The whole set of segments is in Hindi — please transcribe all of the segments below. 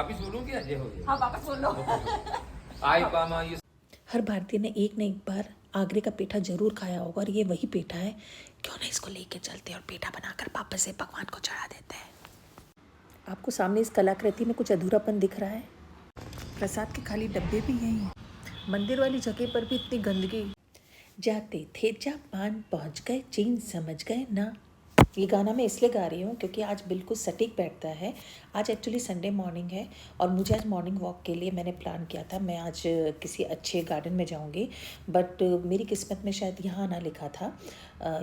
वापिस बोलूं क्या? जय हो जय। हाँ वापस बोल लो। आई पामा ये हर भारतीय ने एक न एक बार आगरे का पेठा जरूर खाया होगा और ये वही पेठा है। क्यों ना इसको लेके चलते और पेठा बनाकर वापस से भगवान को चढ़ा देते हैं। आपको सामने इस कलाकृति में कुछ अधूरापन दिख रहा है। प्रसाद के खाली डब्बे भी हैं। मंदिर वाली जगह पर भी इतनी गंदगी। जाते थे जापान पहुंच गए चीन समझ गए ना। ये गाना मैं इसलिए गा रही हूँ क्योंकि आज बिल्कुल सटीक बैठता है। आज एक्चुअली संडे मॉर्निंग है और मुझे आज मॉर्निंग वॉक के लिए मैंने प्लान किया था मैं आज किसी अच्छे गार्डन में जाऊँगी, बट मेरी किस्मत में शायद यहाँ आना लिखा था।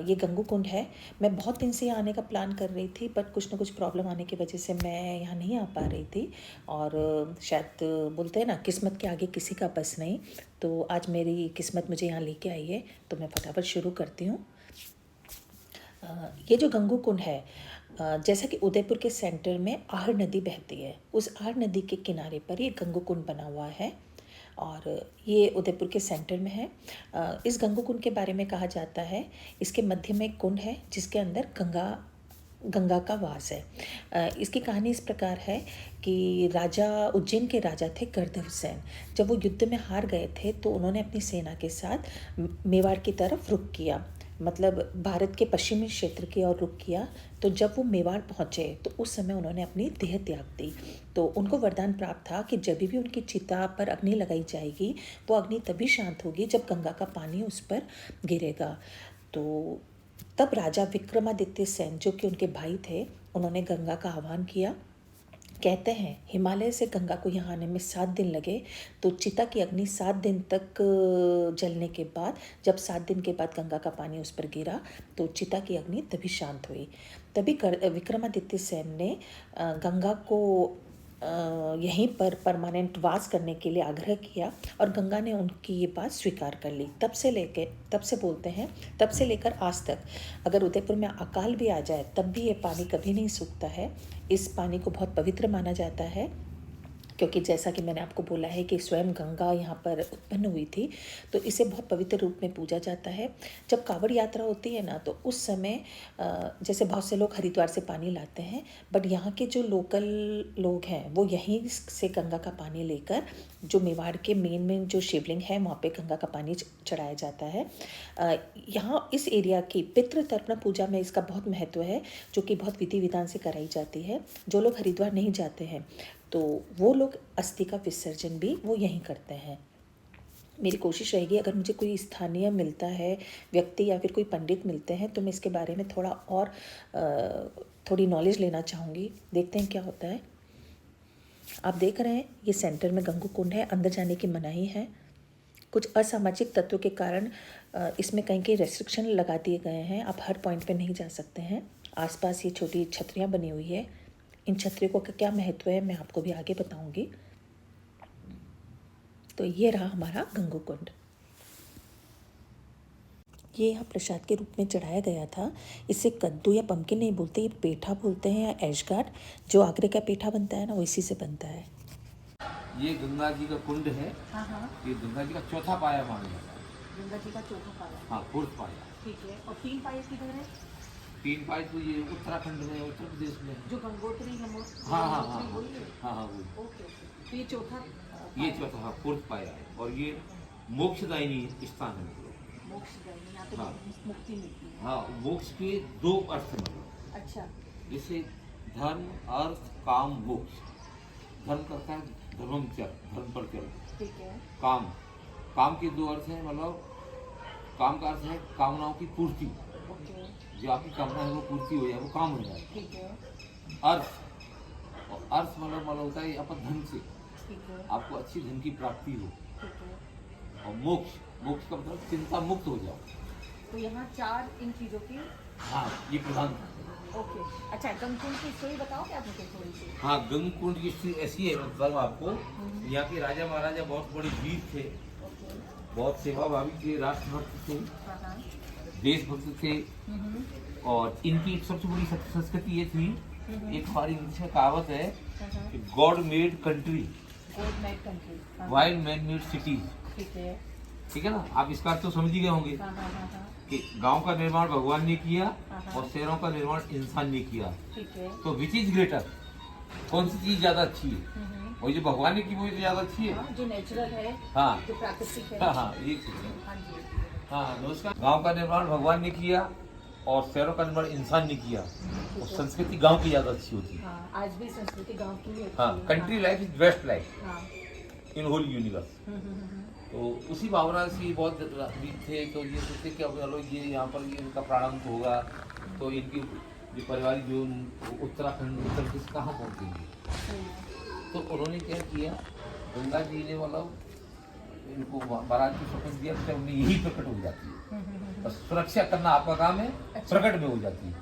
ये गंगू कुंड है। मैं बहुत दिन से यहाँ आने का प्लान कर रही थी, बट कुछ ना कुछ प्रॉब्लम आने की वजह से मैं यहाँ नहीं आ पा रही थी। और शायद बोलते हैं ना, किस्मत के आगे किसी का बस नहीं। तो आज मेरी किस्मत मुझे यहाँ लेके आई है, तो मैं फटाफट शुरू करती हूँ। ये जो गंगू कुंड है, जैसा कि उदयपुर के सेंटर में आहर नदी बहती है, उस आहर नदी के किनारे पर ये गंगू कुंड बना हुआ है और ये उदयपुर के सेंटर में है। इस गंगू कुंड के बारे में कहा जाता है, इसके मध्य में एक कुंड है जिसके अंदर गंगा का वास है। इसकी कहानी इस प्रकार है कि उज्जैन के राजा थे गर्दभसेन। जब वो युद्ध में हार गए थे तो उन्होंने अपनी सेना के साथ मेवाड़ की तरफ रुख किया, मतलब भारत के पश्चिमी क्षेत्र की ओर रुख किया। तो जब वो मेवाड़ पहुँचे तो उस समय उन्होंने अपनी देह त्याग दी। तो उनको वरदान प्राप्त था कि जब भी उनकी चिता पर अग्नि लगाई जाएगी वो अग्नि तभी शांत होगी जब गंगा का पानी उस पर गिरेगा। तो तब राजा विक्रमादित्य सेन, जो कि उनके भाई थे, उन्होंने गंगा का आह्वान किया। कहते हैं हिमालय से गंगा को यहाँ आने में 7 दिन लगे। तो चिता की अग्नि 7 दिन तक जलने के बाद, जब 7 दिन के बाद गंगा का पानी उस पर गिरा तो चिता की अग्नि तभी शांत हुई। तभी विक्रमादित्य सेन ने गंगा को यहीं पर परमानेंट वास करने के लिए आग्रह किया और गंगा ने उनकी ये बात स्वीकार कर ली। तब से लेकर आज तक अगर उदयपुर में अकाल भी आ जाए तब भी ये पानी कभी नहीं सूखता है। इस पानी को बहुत पवित्र माना जाता है क्योंकि जैसा कि मैंने आपको बोला है कि स्वयं गंगा यहाँ पर उत्पन्न हुई थी, तो इसे बहुत पवित्र रूप में पूजा जाता है। जब कांवड़ यात्रा होती है ना, तो उस समय जैसे बहुत से लोग हरिद्वार से पानी लाते हैं, बट यहाँ के जो लोकल लोग हैं वो यहीं से गंगा का पानी लेकर जो मेवाड़ के मेन जो शिवलिंग है वहाँ पे गंगा का पानी चढ़ाया जाता है। यहाँ इस एरिया की पितृतर्पण पूजा में इसका बहुत महत्व है, जो कि बहुत विधि विधान से कराई जाती है। जो लोग हरिद्वार नहीं जाते हैं तो वो लोग अस्थि का विसर्जन भी वो यहीं करते हैं। मेरी कोशिश रहेगी अगर मुझे कोई स्थानीय मिलता है व्यक्ति या फिर कोई पंडित मिलते हैं तो मैं इसके बारे में थोड़ी नॉलेज लेना चाहूँगी। देखते हैं क्या होता है। आप देख रहे हैं ये सेंटर में गंगू कुंड है, अंदर जाने की मनाही है। कुछ असामाजिक तत्वों के कारण इसमें कहीं रेस्ट्रिक्शन लगा दिए गए हैं, आप हर पॉइंट पे नहीं जा सकते हैं। आसपास ये छोटी छतरियाँ बनी हुई है। इन छतरियों का क्या महत्व है मैं आपको भी आगे बताऊंगी। तो ये रहा हमारा गंगू कुंड। ये यहाँ प्रसाद के रूप में चढ़ाया गया था। इसे कद्दू या पम्पकिन नहीं बोलते, ये पेठा बोलते हैं या ऐशगार्ड। जो आगरे का पेठा बनता है ना, वो इसी से बनता है। ये गंगा जी का कुंड है। ये गंगा जी का चौथा पाया माना जाता है। गंगा जी का चौथा पाया। हाँ, 4th पाया। ठीक है। और 3 पाए किधर है? 3 पाए तो ये उत्तराखंड में, उत्तर प्रदेश में। जो गंगोत्री हाँ, वही है। हाँ वही। ओके। तो ये चौथा ये चौथा, हाँ 4th पाया है और ये मोक्षदायिनी स्थान है। मोक्षदायिनी, यहाँ पे हाँ। मुक्ति मिलती है। हाँ, मोक्ष के 2 अर्थ मतलब। अच्छा। जैसे धर्म, अर्थ, काम, मोक्ष। धर्म करता है धर्म पर चल। ठीक है। काम के 2 अर्थ हैं, मतलब काम का अर्थ है कामनाओं की पूर्ति। ओके। जो आपकी कामना है वो पूर्ति हो जाए, वो काम हो जाए। ठीक है। अर्थ, और अर्थ मतलब होता है अपन धन से। ठीक है। आपको अच्छी धन की प्राप्ति हो। ठीक है। और मोक्ष का मतलब चिंता मुक्त हो जाओ। तो यहाँ 4 इन चीज़ों की। हाँ, ये प्रधान। ओके। अच्छा, गंगकुंड की स्टोरी बताओ क्या मुझे थोड़ी सी? हाँ, गंगकुंड की स्थिति ऐसी है, मतलब आपको यहाँ के राजा महाराजा बहुत बड़े वीर थे। ओके। बहुत सेवाभावी थे, राष्ट्रभक्त थे, हाँ। देशभक्त थे। और इनकी एक सबसे बड़ी संस्कृति ये थी, एक हमारी इंग्लिश में कहावत है कि God made country, God made country, wild man made cities. ठीक है ना, आप इसका अर्थ तो समझ ही गए होंगे कि गांव का निर्माण भगवान ने किया और शहरों का निर्माण इंसान ने किया। ठीक है। तो विच इज ग्रेटर, कौन सी चीज ज्यादा अच्छी है? और जो भगवान की वो ज्यादा अच्छी है। हाँ, जो नेचुरल है, हाँ जो प्राकृतिक है। हाँ हाँ, ये ठीक है। हाँ जी। हाँ नमस्कार। गांव का निर्माण भगवान ने किया और शहरों का निर्माण इंसान ने किया, और संस्कृति गांव की ज्यादा अच्छी होती है। हाँ, आज भी संस्कृति गांव की ही अच्छी हाँ, है। Country life is best life हाँ। In whole universe. तो उसी भावना से बहुत रीत थे, तो ये सोचते कि अब चलो ये यहाँ पर ये इनका प्रारंभ होगा, तो इनकी जो पारिवारिक जो उत्तराखंड उत्तर प्रदेश कहाँ पहुँचेंगे। तो उन्होंने क्या किया, गंगा जी ने मतलब इनको बारात की शपथ दिया, तो उन्हें यही प्रकट हो जाती है। बस सुरक्षा करना आपका काम है, प्रकट में हो जाती है।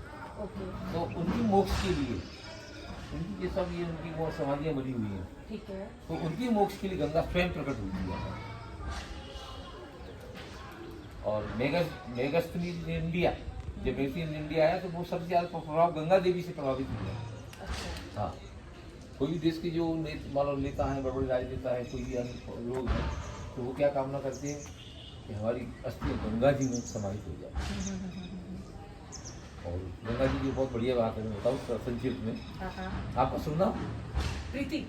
ओके। तो उनकी मोक्ष के लिए उनकी ये सब ये उनकी वो समाधियाँ बनी हुई हैं, ठीक है। तो उनकी मोक्ष के लिए गंगा स्वयं प्रकट हुई है। और मेगस्त इन इंडिया, जब मेगस्त इन इंडिया आया तो वो सबसे ज्यादा प्रभाव गंगा देवी से प्रभावित हुआ। अच्छा। हाँ, कोई भी देश के जो मान लो नेता हैं, बड़े बड़े राजनेता है, कोई भी अन्य लोग हैं, तो वो क्या कामना करते हैं कि हमारी अस्थि गंगा जी में समाहित हो जाए। और गंगा जी की बहुत बढ़िया बात है, मैं बताऊँ संक्षिप्त में आपको सुनना। प्रीति।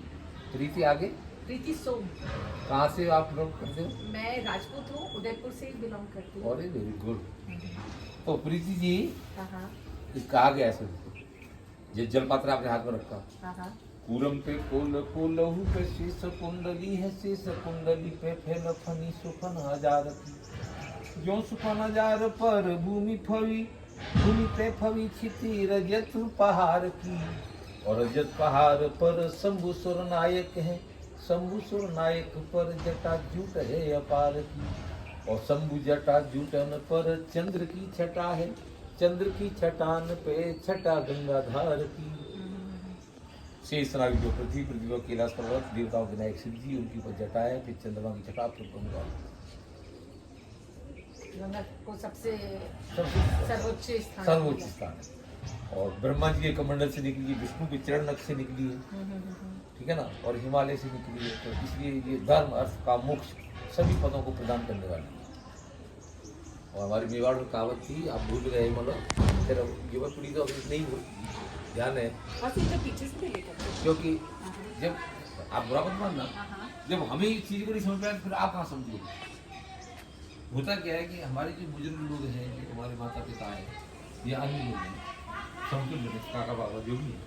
प्रीति आगे। प्रीति सोम। कहाँ से आप लोग करते हो? मैं राजपूत हूँ, उदयपुर से बिलोंग करती हूँ। अरे वेरी गुड। तो प्रीति जी हाँ। कहा गया ऐसे, ये जलपात्र आपने हाथ में रखा, हाँ। पूरम पे को लहू पे शीश कुंडली है, शीश कुंडली पे फैल फनी सुफन हजार की, जो सुफन हजार पर भूमि फवी, भूमि पे फवी छिती रजत पहाड़ की, और रजत पहाड़ पर शंभु सुर नायक है, शंभु सुर नायक पर जटा जूट है अपार की, और शंभु जटा जूटन पर चंद्र की छटा है, चंद्र की छटान पे छटा गंगाधार की, शेष नाग जो पृथ्वी, पृथ्वी का कैलाश पर्वत, देवताओं के नायक शिव जी, उनकी ऊपर जटा है, फिर चंद्रमा की छटा, फिर गंगा। गंगा को सबसे सबसे सर्वोच्च स्थान। सर्वोच्च स्थान है। और ब्रह्मा जी के कमंडल से निकली है, विष्णु के चरण नक्श से निकली है, ठीक है ना, और हिमालय से निकली है, तो इसलिए ये धर्म अर्थ का मोक्ष सभी पदों को प्रदान करने वाली है। और हमारी मेवाड़ में कहावत थी, आप भूल गए, मतलब फिर युवा पीढ़ी तो अभी नहीं ध्यान है, पीछे से क्योंकि जब आप बुरा मत मानना, जब हमें इस चीज को नहीं समझ पाए फिर आप कहाँ समझोगे। होता क्या है कि हमारे जो बुजुर्ग लोग हैं, जो हमारे माता पिता हैं या अन्य लोग हैं, समतुल्य में काका बाबा जो भी है,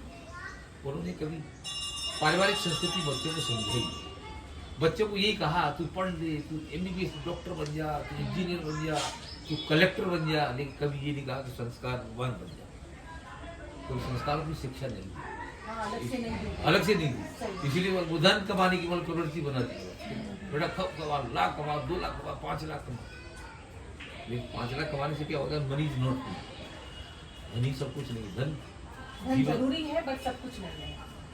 उन्होंने कभी पारिवारिक संस्कृति बच्चों को समझाई, बच्चों को यही कहा तू पढ़ ले, तू MBBS डॉक्टर बन जा, तू इंजीनियर बन जा, तू कलेक्टर बन जा, लेकिन कभी ये नहीं कहा कि संस्कारवान बन जा। कोई संस्कारों की शिक्षा नहीं दी, अलग से नहीं दी, इसीलिए वो धन कमाने की मतलब प्रवृत्ति बना दी, बेटा कमा, लाख कमा, 2 लाख कमा, 5 लाख कमा। लेकिन 5 लाख कमाने से क्या होगा, मनी इज नॉट, मनी सब कुछ नहीं, धन जरूरी है बट सब कुछ नहीं है,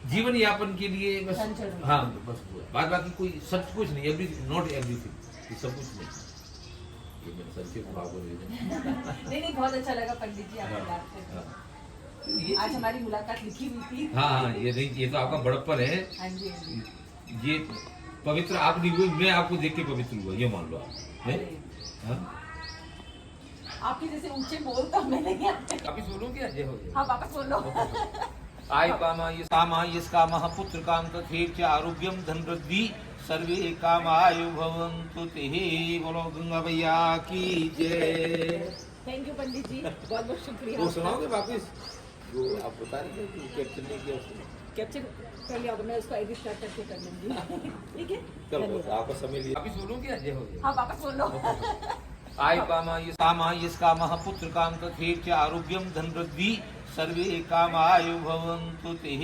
जीवन यापन के लिए बस। हाँ बस बात बाकी कोई सब कुछ नहीं, नॉट एवरीथिंग, सब कुछ नहीं। नहीं बहुत अच्छा लगा पंडित जी आपसे बात करके। आज हमारी मुलाकात लिखी हुई थी। हाँ, ये नहीं, ये तो आपका बड़प्पन है। हाँ जी। ये पवित्र आप नहीं हुए, मैं आपको देख के पवित्र हुआ, ये मान लो आप। आपके जैसे ऊंचे बोल तो मैं नहीं आते। वापिस बोलो क्या, जय हो। हाँ वापस बोलो। आय कामा यस्कामः पुत्र काम तथेच आरोग्यम धन वृद्धि सर्वे कामायु भवन्तु ते। बोलो गंगा भैया की जय। थैंक यू पंडित जी, बहुत बहुत शुक्रिया। वो सुनाओगे वापिस जो आप बता रहे थे कि कैप्चर नहीं किया उसने? कैप्चर कर लिया होगा, मैं उसको एडिट करके कर लूंगी। ठीक है, चलो आपका समय लिया, वापिस बोलो क्या, जय हो। हाँ वापस बोलो। आय कामा यस्कामः पुत्र काम तथेच आरोग्यम धन वृद्धि सर्वे कामायु भवन्तु ते।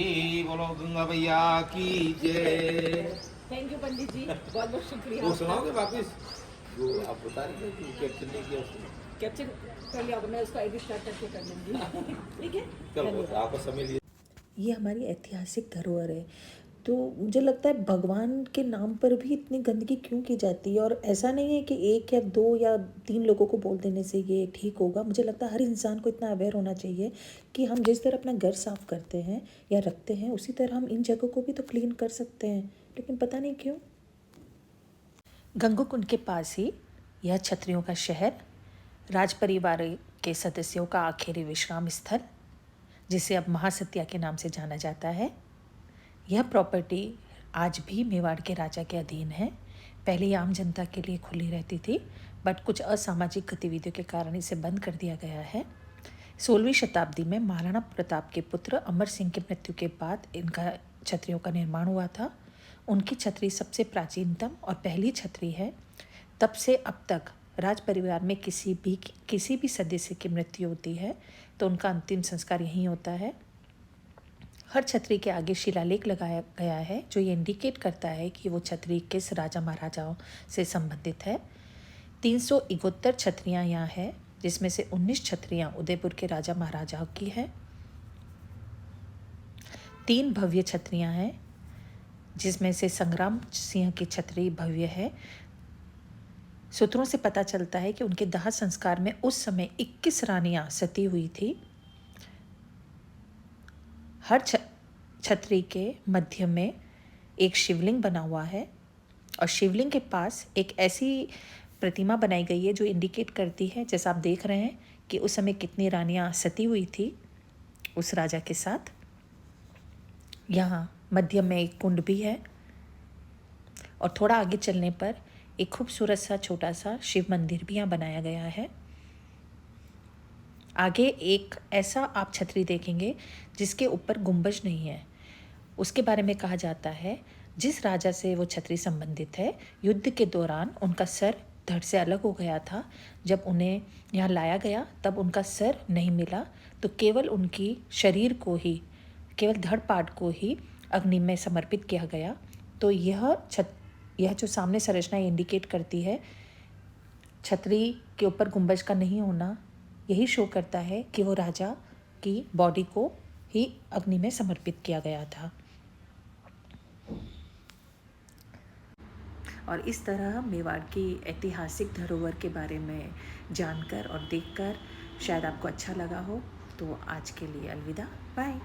बोलो गंगा भैया की जय। थैंक यू पंडित जी, बहुत बहुत शुक्रिया। वो सुनाओगे वापिस जो आप बता रहे थे कि कैप्चर नहीं किया उसने? कैप्चर कर लिया होगा, मैं उसको एडिट करके कर लूंगी। ठीक है, चलो आपका समय लिया। ये हमारी ऐतिहासिक धरोहर है, तो मुझे लगता है भगवान के नाम पर भी इतनी गंदगी क्यों की जाती है। और ऐसा नहीं है कि 1 या 2 या 3 लोगों को बोल देने से ये ठीक होगा। मुझे लगता है हर इंसान को इतना अवेयर होना चाहिए कि हम जिस तरह अपना घर साफ़ करते हैं या रखते हैं, उसी तरह हम इन जगहों को भी तो क्लीन कर सकते हैं, लेकिन पता नहीं क्यों। गंगोकुंड के पास ही यह क्षत्रियों का शहर, राज परिवार के सदस्यों का आखिरी विश्राम स्थल, जिसे अब महासत्या के नाम से जाना जाता है। यह प्रॉपर्टी आज भी मेवाड़ के राजा के अधीन है। पहले ये आम जनता के लिए खुली रहती थी, बट कुछ असामाजिक गतिविधियों के कारण इसे बंद कर दिया गया है। 16वीं शताब्दी में महाराणा प्रताप के पुत्र अमर सिंह की मृत्यु के बाद इनका छतरियों का निर्माण हुआ था। उनकी छतरी सबसे प्राचीनतम और पहली छतरी है। तब से अब तक राज परिवार में किसी भी सदस्य की मृत्यु होती है तो उनका अंतिम संस्कार यहीं होता है। हर छतरी के आगे शिलालेख लगाया गया है जो ये इंडिकेट करता है कि वो छतरी किस राजा महाराजाओं से संबंधित है। 371 छतरियाँ यहाँ है, जिसमें से 19 छतरियाँ उदयपुर के राजा महाराजाओं की है। 3 भव्य छतरियाँ हैं, जिसमें से संग्राम सिंह की छतरी भव्य है। सूत्रों से पता चलता है कि उनके दाह संस्कार में उस समय 21 रानियां सती हुई थी। हर छतरी के मध्य में एक शिवलिंग बना हुआ है और शिवलिंग के पास एक ऐसी प्रतिमा बनाई गई है जो इंडिकेट करती है, जैसा आप देख रहे हैं, कि उस समय कितनी रानियां सती हुई थी उस राजा के साथ। यहाँ मध्य में एक कुंड भी है और थोड़ा आगे चलने पर एक खूबसूरत सा छोटा सा शिव मंदिर भी यहाँ बनाया गया है। आगे एक ऐसा आप छतरी देखेंगे जिसके ऊपर गुंबज नहीं है। उसके बारे में कहा जाता है जिस राजा से वो छतरी संबंधित है, युद्ध के दौरान उनका सर धड़ से अलग हो गया था। जब उन्हें यहाँ लाया गया तब उनका सर नहीं मिला, तो केवल उनकी शरीर को ही, केवल धड़ पाट को ही अग्नि में समर्पित किया गया। तो यह जो सामने संरचना इंडिकेट करती है छतरी के ऊपर गुंबज का नहीं होना, यही शो करता है कि वो राजा की बॉडी को ही अग्नि में समर्पित किया गया था। और इस तरह मेवाड़ की ऐतिहासिक धरोहर के बारे में जानकर और देखकर शायद आपको अच्छा लगा हो। तो आज के लिए अलविदा, बाय।